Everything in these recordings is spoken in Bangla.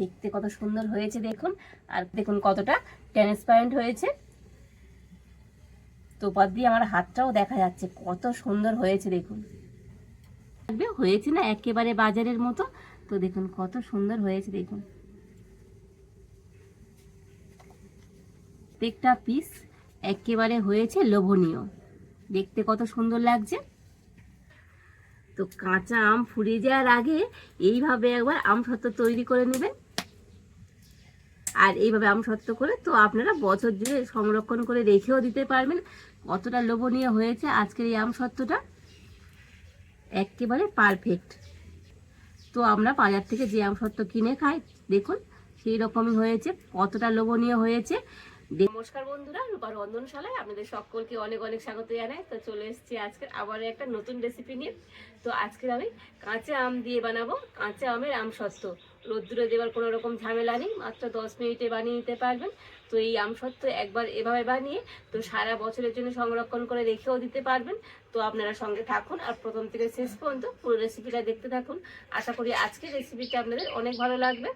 দেখতে কত সুন্দর হয়েছে দেখুন। আর দেখুন কতটা ট্রান্সপারেন্ট হয়েছে। তো উপর দিয়ে আমার হাতটাও দেখা যাচ্ছে, কত সুন্দর হয়েছে দেখুন। হয়েছে না একেবারে বাজারের মতো। তো দেখুন কত সুন্দর হয়েছে দেখুন। প্রত্যেকটা পিস একেবারে হয়েছে লোভনীয়, দেখতে কত সুন্দর লাগছে। তো কাঁচা আম ফুরিয়ে যাওয়ার আগে এইভাবে একবার আমসত্ত্ব তৈরি করে নেবেন। আর এইভাবে আমসত্ত্ব করে তো আপনারা বছর জুড়ে সংরক্ষণ করে রেখেও দিতে পারবেন। কতটা লোভনীয় হয়েছে আজকের এই আমসত্ত্বটা, একেবারে পারফেক্ট। তো আমরা বাজার থেকে যে আমসত্ত্ব কিনে খাই দেখুন সেই রকমই হয়েছে, কতটা লোভনীয় হয়েছে। নমস্কার বন্ধুরা, রূপার রন্ধনশালায় আপনাদের সকলকে অনেক অনেক স্বাগত জানাই। তো চলে এসেছি আজকে আবার একটা নতুন রেসিপি নিয়ে। তো আজকে আমি কাঁচা আম দিয়ে বানাবো কাঁচা আমের আমসত্ত্ব। রোদ্দুরে দেওয়ার কোনো রকম ঝামেলা নেই, মাত্র 10 মিনিটে বানিয়ে নিতে পারবেন। তো এই আমসত্ত্ব একবার এভাবে বানিয়ে তো সারা বছরের জন্য সংরক্ষণ করে রেখেও দিতে পারবেন। তো আপনারা সঙ্গে থাকুন আর প্রথম থেকে শেষ পর্যন্ত পুরো রেসিপিটা দেখতে থাকুন। আশা করি আজকের রেসিপিটা আপনাদের অনেক ভালো লাগবে।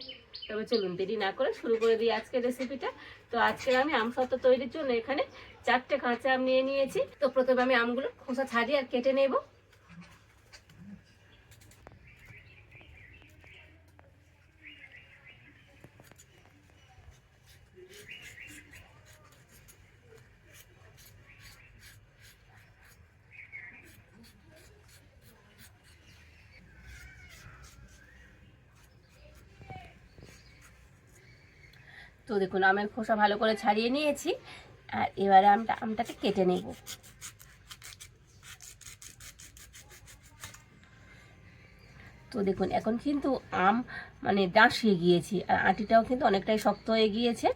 তবে চলুন দেরি না করে শুরু করে দিই আজকের রেসিপিটা। তো আজকে আমি আমসত্ত্ব তৈরির জন্য এখানে 4টে কাঁচা আম নিয়ে নিয়েছি। তো প্রথমে আমি আমগুলো খোসা ছাড়িয়ে আর কেটে নেব। তো দেখুন আমের খোসা ভালো করে ছাড়িয়ে নিয়েছি। আর এবারে আমটাকে কেটে নেব। তো দেখুন এখন কিন্তু আম মানে ডাঁশিয়ে গিয়েছি, আর আটিটাও কিন্তু অনেকটাই শক্ত হয়ে গিয়েছে।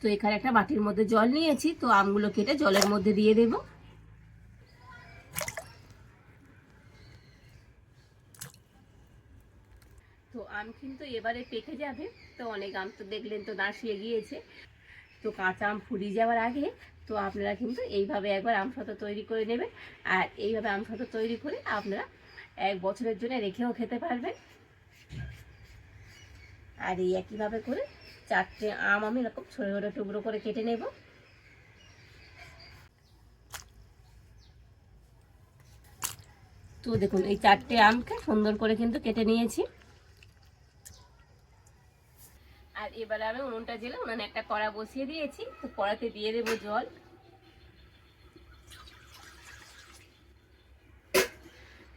তো এখানে একটা বাটির মধ্যে জল নিয়েছি, তো আমগুলো কেটে জলের মধ্যে দিয়ে দেব। তো আম কিন্তু এবারে পেকে যাবে। তো অনেক আম তো দেখলেন তো দাঁড়িয়ে গিয়েছে। তো কাঁচা আম ফুরিয়ে যাওয়ার আগে তো আপনারা কিন্তু এইভাবে একবার আমসত্ত্ব তৈরি করে নেবেন। আর এইভাবে আমসত্ত্ব তৈরি করে আপনারা 1 বছরের জন্য রেখেও খেতে পারবেন। আর এই একইভাবে করে 4টে আম আমি এরকম ছোটো ছোটো টুকরো করে কেটে নেব। তো দেখুন এই 4টে আমকে সুন্দর করে কিন্তু কেটে নিয়েছি। আর এবারে আমি উনুনটা জেলে উনুনে একটা কড়া বসিয়ে দিয়েছি। তো কড়াতে দিয়ে দেবো জল।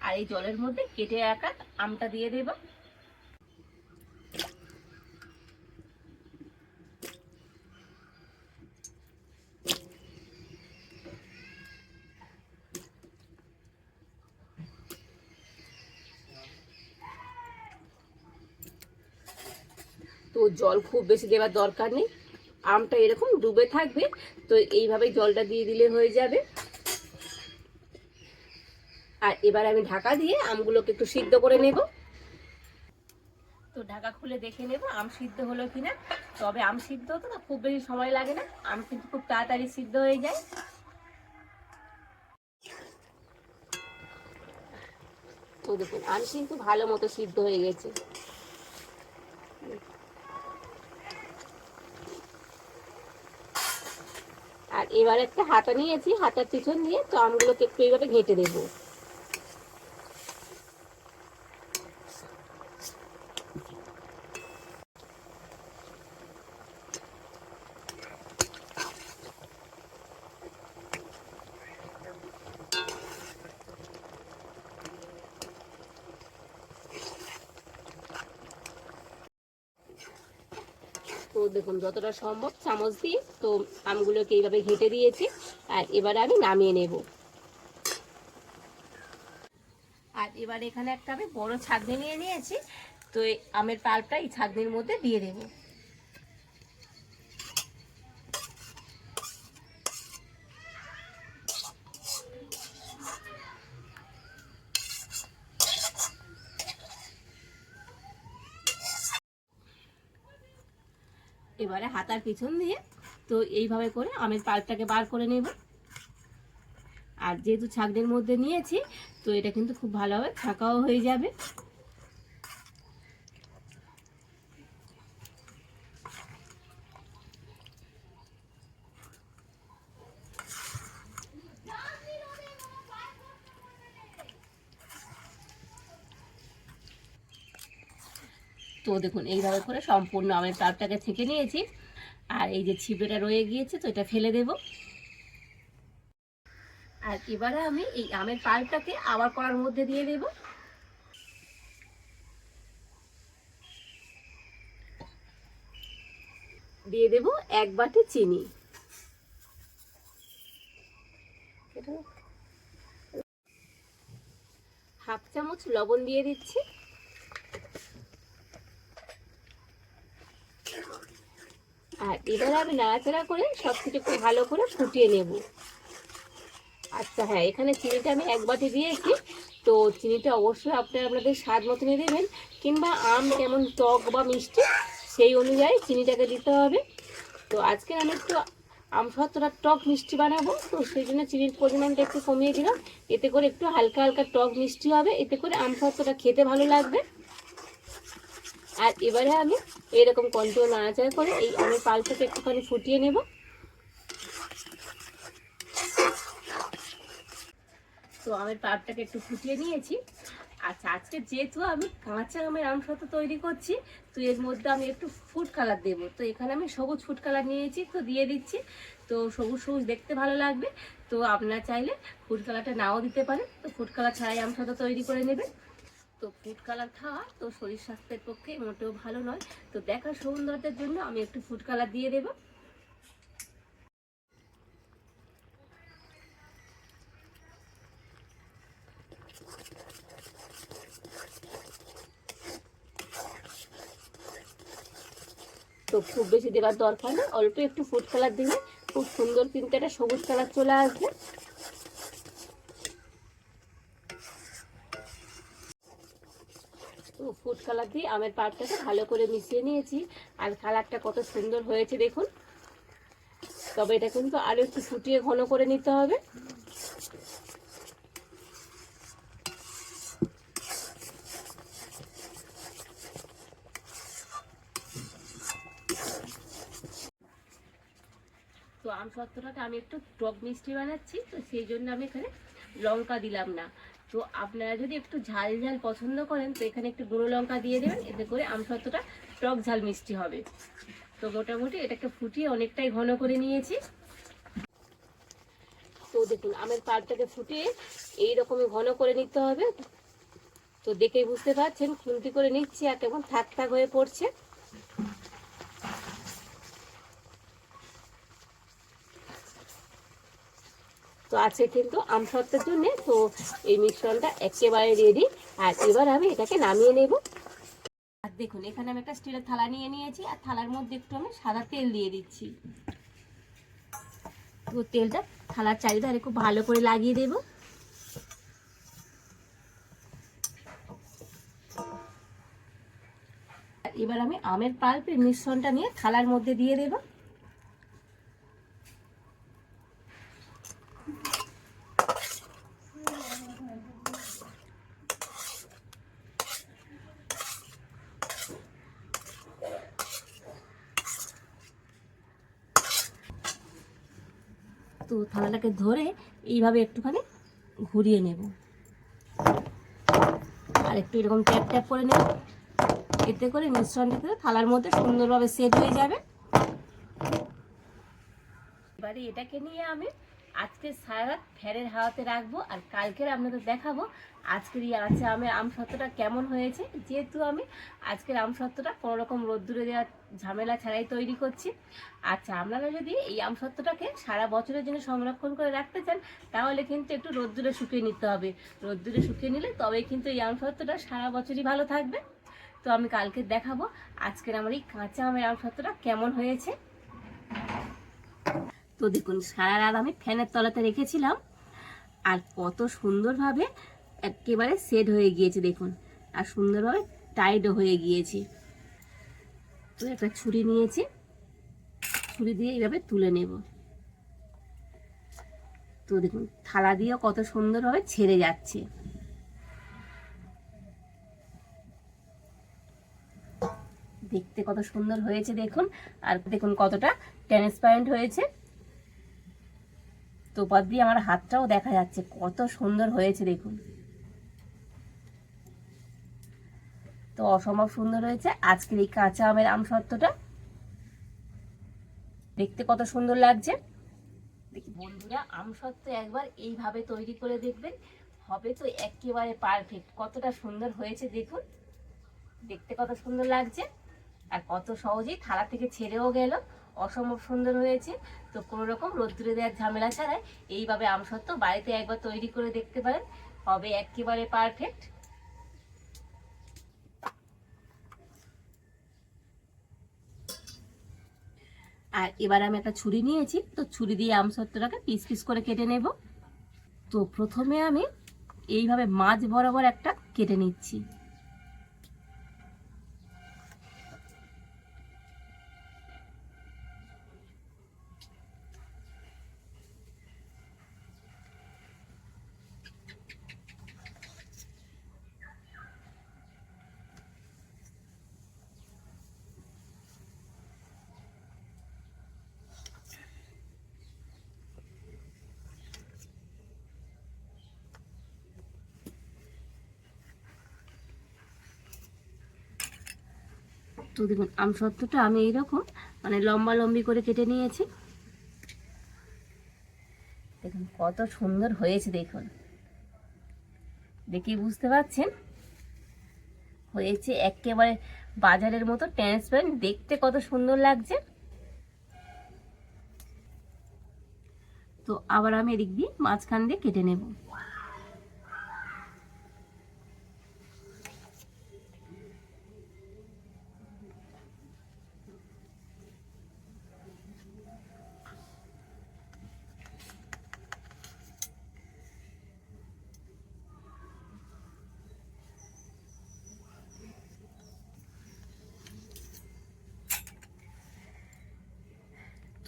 আর এই জলের মধ্যে কেটে রাখা আমটা দিয়ে দেব। তো জল খুব বেশি দেওয়ার দরকার নেই, আমটা এরকম ডুবে থাকবে। তো এইভাবেই জলটা দিয়ে দিলে হয়ে যাবে। আর এবার আমি ঢাকা দিয়ে আমগুলোকে একটু সিদ্ধ করে নেব। তো ঢাকা খুলে দেখে নেব আম সিদ্ধ হলো কিনা। তবে আম সিদ্ধ হতে না খুব বেশি সময় লাগে না, আম কিন্তু খুব তাড়াতাড়ি সিদ্ধ হয়ে যায়। তো দেখুন আম কিন্তু ভালো মতো সিদ্ধ হয়ে গেছে। আর এবার একটা হাতা নিয়েছি, হাতার পিছন দিয়ে তো আমগুলোকে একটু এইভাবে ঘেঁটে দেবো। তো দেখুন যতটা সম্ভব চামচ দিয়ে তো আমগুলোকে এইভাবে ঘেঁটে দিয়েছি। আর এবারে আমি নামিয়ে নেব। আর এবার এখানে একটা আমি বড় ছাঁকনি নিয়ে নিয়েছি। তো এই আমের পাল্পটা এই ছাঁকনির মধ্যে দিয়ে দেবো। এবারে হাতার পিছন দিয়ে তো এইভাবে করে আমের পাল্পটাকে বার করে নেব। আর যেহেতু ছাঁকনির মধ্যে নিয়েছি তো এটা কিন্তু খুব ভালোভাবে ছাঁকাও হয়ে যাবে। তো দেখুন এইভাবে করে সম্পূর্ণ আমের পাল্পটাকে ছেঁকে নিয়েছি। আর এই যে ছিপেটা রয়ে গিয়েছে তো এটা ফেলে দেব। আর এবারে আমি এই আমের পাল্পটাকে আবার কড়ার মধ্যে দিয়ে দেব। দিয়ে দেব 1 বাটি চিনি, হাফ চামচ লবণ দিয়ে দিচ্ছি। আর এবারে আমি নাড়াচাড়া করে সবকিছু খুব ভালো করে ফুটিয়ে নেব। আচ্ছা হ্যাঁ, এখানে চিনিটা আমি 1 বাটি দিয়েছি, তো চিনিটা অবশ্যই আপনাদের স্বাদ মতনই দেবেন, কিংবা আম কেমন টক বা মিষ্টি সেই অনুযায়ী চিনিটাকে দিতে হবে। তো আজকে আমি একটু আমসত্ত্বটা টক মিষ্টি বানাবো, তো সেই জন্য চিনির পরিমাণটা একটু কমিয়ে দিলাম। এতে করে একটু হালকা হালকা টক মিষ্টি হবে, এতে করে আমসত্ত্বটা খেতে ভালো লাগবে। আর এবারে আমি এরকম কন্টিনিউ নাড়াচাড়া করে এই আমের পাল্পটাকে একটুখানি ফুটিয়ে নেব। তো আমের পাল্পটাকে একটু ফুটিয়ে নিয়েছি। আচ্ছা, আজকে যেহেতু আমি কাঁচা আমের আমসত্ত্ব তৈরি করছি, তো এর মধ্যে আমি একটু ফুড কালার দেবো। তো এখানে আমি সবুজ ফুড কালার নিয়েছি, তো দিয়ে দিচ্ছি। তো সবুজ সবুজ দেখতে ভালো লাগবে, তো আপনারা চাইলে ফুড কালারটা নাও দিতে পারেন। তো ফুড কালার ছাড়াই আমসত্ত্ব তৈরি করে নেবেন। তো ফুড কালার খাওয়া তো শরীর স্বাস্থ্যের পক্ষে মোটেও ভালো নয়, তো দেখার সৌন্দর্যের জন্য আমি একটু ফুড কালার দিয়ে দেবো। তো খুব বেশি দেওয়ার দরকার নেই, অল্প একটু ফুড কালার দিলে খুব সুন্দর কিন্তু একটা সবুজ কালার চলে আসবে। তো ফুড কালার দিয়ে আমের পাল্পটাকে ভালো করে মিশিয়ে নিয়েছি, আর কালারটা কত সুন্দর হয়েছে দেখুন। তবে এটা কিন্তু আরো একটু ফুটিয়ে ঘন করে নিতে হবে। তো আমসত্ত্বটাকে আমি একটু টক মিষ্টি বানাচ্ছি, তো সেই জন্য আমি এখানে লঙ্কা দিলাম না। তো আপনারা যদি একটু ঝাল ঝাল পছন্দ করেন তো এখানে একটু গুঁড়ো লঙ্কা দিয়ে দেবেন, এতে করে আমসত্ত্বটা টক ঝাল মিষ্টি হবে। তো মোটামুটি এটাকে ফুটিয়ে অনেকটাই ঘন করে নিয়েছি। তো দেখুন আমের পাল্পটাকে ফুটিয়ে এইরকমই ঘন করে নিতে হবে। তো দেখেই বুঝতে পারছেন খুন্তি করে নিচ্ছি আর কেমন থাক থাক হয়ে পড়ছে। তো আছে কিন্তু আমসত্ত্বের জন্য তো এই মিশ্রণটা একেবারে রেডি। আর এবার আমি এটাকে নামিয়ে নেব। আর দেখুন এখানে আমি একটা স্টিলের থালা নিয়ে নিয়েছি, আর থালার মধ্যে একটু আমি সাদা তেল দিয়ে দিচ্ছি। তো তেলটা থালার চারিধারে খুব ভালো করে লাগিয়ে দেব। এবার আমি আমের পাল্পের মিশ্রণটা নিয়ে থালার মধ্যে দিয়ে দেব। তো থালাটাকে ধরে এইভাবে একটুখানি ঘুরিয়ে নেব, আর একটু এরকম ট্যাপ ট্যাপ করে নেব। এতে করে মিশ্রণটা কিন্তু থালার মধ্যে সুন্দরভাবে সেট হয়ে যাবে। এবারে এটাকে নিয়ে আমি আজকে সারা রাত ফ্যানের হাওয়াতে রাখবো, আর কালকের আপনাদের দেখাবো আজকের এই আমের আমসত্ত্বটা কেমন হয়েছে। যেহেতু আমি আজকের আমসত্ত্বটা কোনো রকম রোদ্দুরে দেওয়ার ঝামেলা ছাড়াই তৈরি করছি। আচ্ছা, আপনারা যদি এই আমসত্ত্বটাকে সারা বছরের জন্য সংরক্ষণ করে রাখতে চান তাহলে কিন্তু একটু রোদ্দুরে শুকিয়ে নিতে হবে। রোদ্দুরে শুকিয়ে নিলে তবেই কিন্তু এই আমসত্ত্বটা সারা বছরই ভালো থাকবে। তো আমি কালকে দেখাবো আজকের আমার এই কাঁচা আমের আমসত্ত্বটা কেমন হয়েছে। তো দেখুন সারা রাত আমি ফ্যানের তলাতে রেখেছিলাম, আর কত সুন্দরভাবে একেবারে সেট হয়ে গিয়েছে দেখুন, আর সুন্দরভাবে টাইটও হয়ে গিয়েছে। তো একটা ছুরি নিয়েছি, ছুরি দিয়ে এইভাবে তুলে নেব। তো দেখুন থালা দিয়ে কত সুন্দরভাবে ছেড়ে যাচ্ছে। দেখতে কত সুন্দর হয়েছে দেখুন, আর দেখুন কতটা ট্রান্সপারেন্ট হয়েছে। তো উপর দিয়ে আমার হাতটাও দেখা যাচ্ছে, কত সুন্দর হয়েছে দেখুন। তো অসম্ভব সুন্দর হয়েছে আজকের এই কাঁচা আমের আমসত্ত্বটা। দেখতে কত সুন্দর লাগছে। দেখি বন্ধুরা, আমসত্ত্ব একবার এইভাবে তৈরি করে দেখবেন, হবে তো একেবারে পারফেক্ট। কতটা সুন্দর হয়েছে দেখুন, দেখতে কত সুন্দর লাগছে, আর কত সহজেই থালা থেকে ছেড়েও গেল। অসম্ভব সুন্দর হয়েছে। তো কোনো রকম রোদ্দুরে দেওয়ার ঝামেলা ছাড়াই এইভাবে আমসত্ত্ব বাড়িতে একবার তৈরি করে দেখতে পারেন, হবে একেবারে পারফেক্ট। আর এবার আমি একটা ছুরি নিয়েছি, তো ছুরি দিয়ে আমসত্ত্বটাকে পিস পিস করে কেটে নেব। তো প্রথমে আমি এইভাবে মাঝ বরাবর একটা কেটে নিচ্ছি। তো দেখুন আমসত্ত্বটা আমি এইরকম মানে লম্বা লম্বি করে কেটে নিয়েছি। দেখুন কত সুন্দর হয়েছে দেখুন, দেখি বুঝতে পারছেন হয়েছে একেবারে বাজারের মতো ট্রান্সপারেন্ট, দেখতে কত সুন্দর লাগছে। তো আবার আমি এদিক দিয়ে মাঝখান দিয়ে কেটে নেব।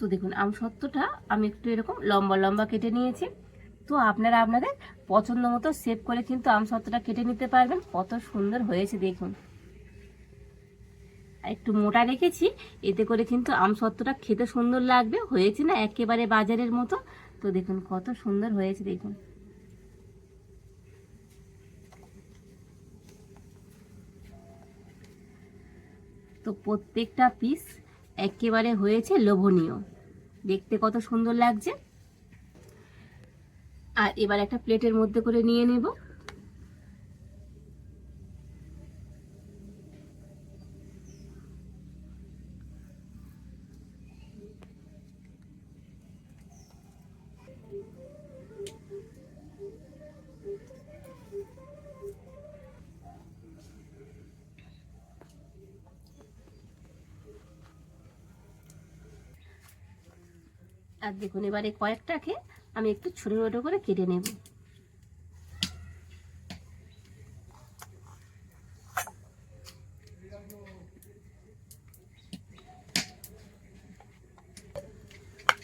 তো দেখুন আমসত্ত্বটা আমি একটু এরকম লম্বা লম্বা কেটে নিয়েছি। তো আপনারা আপনাদের পছন্দ মতো শেপ করে কিন্তু আমসত্ত্বটা কেটে নিতে পারবেন। কত সুন্দর হয়েছে দেখুন, আর একটু মোটা রেখেছি, এতে করে কিন্তু আমসত্ত্বটা খেতে সুন্দর লাগবে। হয়েছে না একেবারে বাজারের মতো। তো দেখুন কত সুন্দর হয়েছে দেখুন। তো প্রত্যেকটা পিস একেবারে হয়েছে লোভনীয়, দেখতে কত সুন্দর লাগছে। আর এবার একটা প্লেটের মধ্যে করে নিয়ে নেব। আর দেখুন এবারে কয়েকটাকে আমি একটু ছোট ছোট করে কেটে নেব।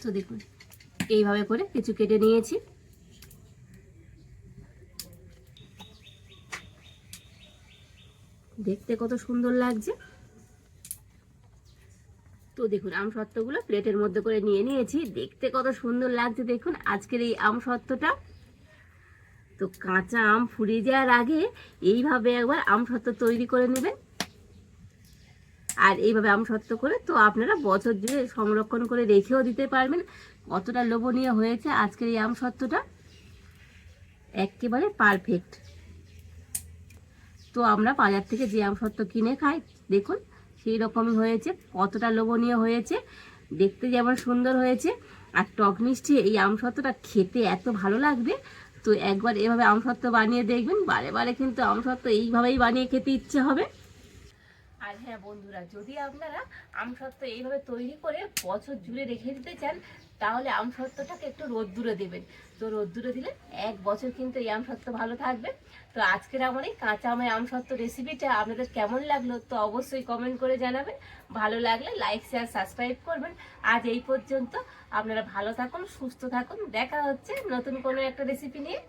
তো দেখুন এইভাবে করে কিছু কেটে নিয়েছি। দেখতে কত সুন্দর লাগছে। তো দেখুন আমসত্ত্বগুলো প্লেটের মধ্যে করে নিয়ে নিয়েছি, দেখতে কত সুন্দর লাগছে দেখুন আজকের এই আমসত্ত্বটা। তো কাঁচা আম ফুরিয়ে যাওয়ার আগে এইভাবে একবার আমসত্ত্ব তৈরি করে নেবেন। আর এইভাবে আমসত্ত্ব করে তো আপনারা বছর জুড়ে সংরক্ষণ করে রেখেও দিতে পারবেন। কতটা লোভনীয় হয়েছে আজকের এই আমসত্ত্বটা, একেবারে পারফেক্ট। তো আমরা বাজার থেকে যে আমসত্ত্ব কিনে খাই দেখুন সেই রকমই হয়েছে, কতটা লোভনীয় হয়েছে, দেখতে যেমন সুন্দর হয়েছে। আর টক মিষ্টি এই আমসত্ত্বটা খেতে এত ভালো লাগবে। তো একবার এভাবে আমসত্ত্ব বানিয়ে দেখবেন, বারে বারে কিন্তু আমসত্ত্ব এইভাবেই বানিয়ে খেতে ইচ্ছে হবে। আর হ্যাঁ বন্ধুরা, যদি আপনারা আমসত্ত্ব এইভাবে তৈরি করে বছর জুড়ে রেখে দিতে চান, তাহলে আমসত্ত্বটাকে একটু রোদ্দুরে দেবেন। তো রোদ্দুরে দিলে 1 বছর কিন্তু এই আমসত্ত্ব ভালো থাকবে। তো আজকের আমার এই কাঁচা আমের আমসত্ত্ব রেসিপিটা আপনাদের কেমন লাগলো তো অবশ্যই কমেন্ট করে জানাবেন। ভালো লাগলে লাইক শেয়ার সাবস্ক্রাইব করবেন। আজ এই পর্যন্ত, আপনারা ভালো থাকুন, সুস্থ থাকুন, দেখা হচ্ছে নতুন কোনো একটা রেসিপি নিয়ে।